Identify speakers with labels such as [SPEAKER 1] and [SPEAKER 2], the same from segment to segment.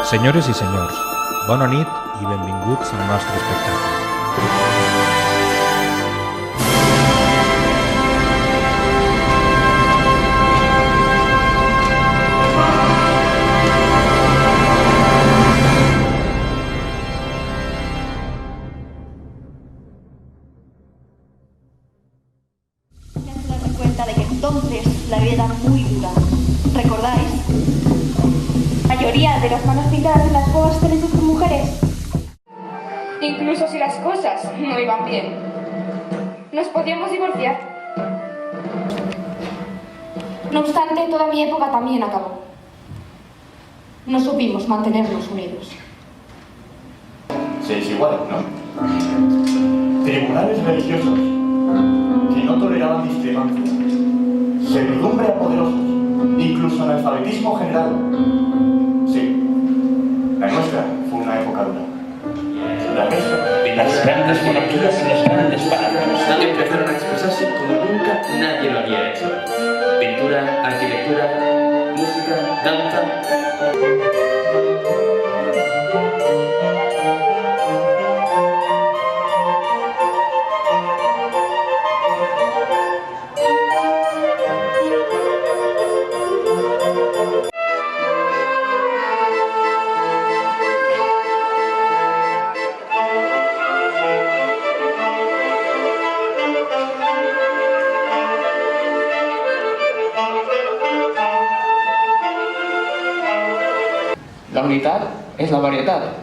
[SPEAKER 1] Senyores i senyors, bona nit i benvinguts al nostre espectacle.
[SPEAKER 2] Ya se dan cuenta de que entonces la vida era muy dura. ¿Recordáis? La mayoría de las manos pintadas en las bodas tenéis por mujeres.
[SPEAKER 3] Incluso si las cosas no iban bien, nos podíamos divorciar. No obstante, toda mi época también acabó. No supimos mantenernos unidos.
[SPEAKER 4] Se desigualan, ¿no? Tribunales religiosos que no toleraban discrepancia, servidumbre a poderosos, incluso analfabetismo general. Sí, la nuestra fue una época dura. La nuestra.
[SPEAKER 5] Las grandes monarquías y los grandes palacios empezaron a expresarse como nunca nadie lo había hecho. Pintura, arquitectura, música, danza.
[SPEAKER 6] La unitat és la varietat.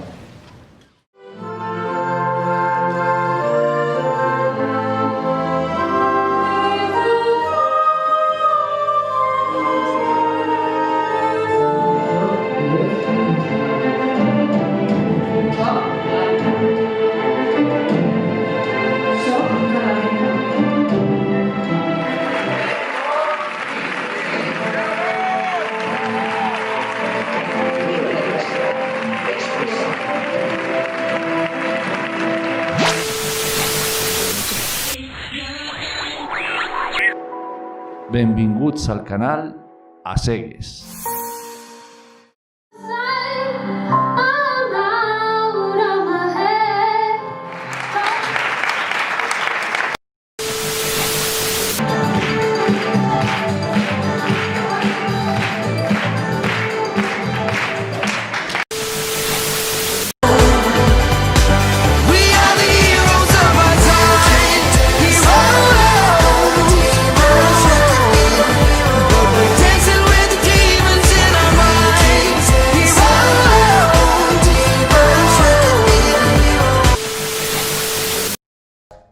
[SPEAKER 7] Benvinguts al canal A Cegues.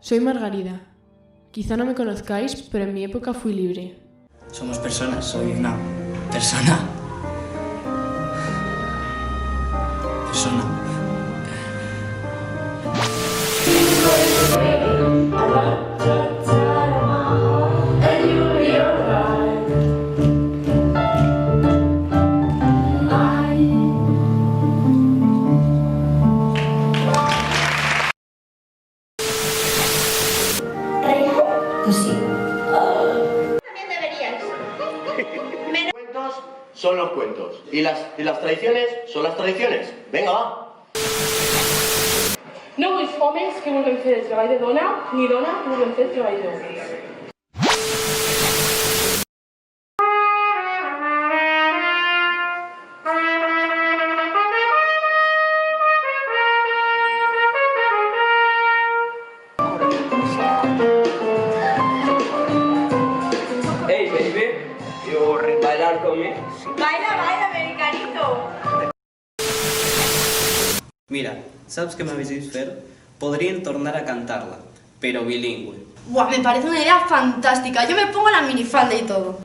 [SPEAKER 8] Soy Margarida. Quizá no me conozcáis, pero en mi época fui libre.
[SPEAKER 9] Somos personas, soy una persona.
[SPEAKER 2] Pues sí.
[SPEAKER 3] También deberíais.
[SPEAKER 4] Los cuentos son los cuentos y las tradiciones son las tradiciones. Venga, va.
[SPEAKER 3] No vull homes que vulguin fer el treball de dona, ni dona que vulguin fer el treball d'homes.
[SPEAKER 5] Hey baby, you bailar conmigo?
[SPEAKER 3] Baila, baila, americanito.
[SPEAKER 9] Mira, saps què m'haguessis fer? Podríem tornar a cantar-la, però bilingüe.
[SPEAKER 10] Buah, me parece una idea fantástica. Yo me pongo la minifalda y todo.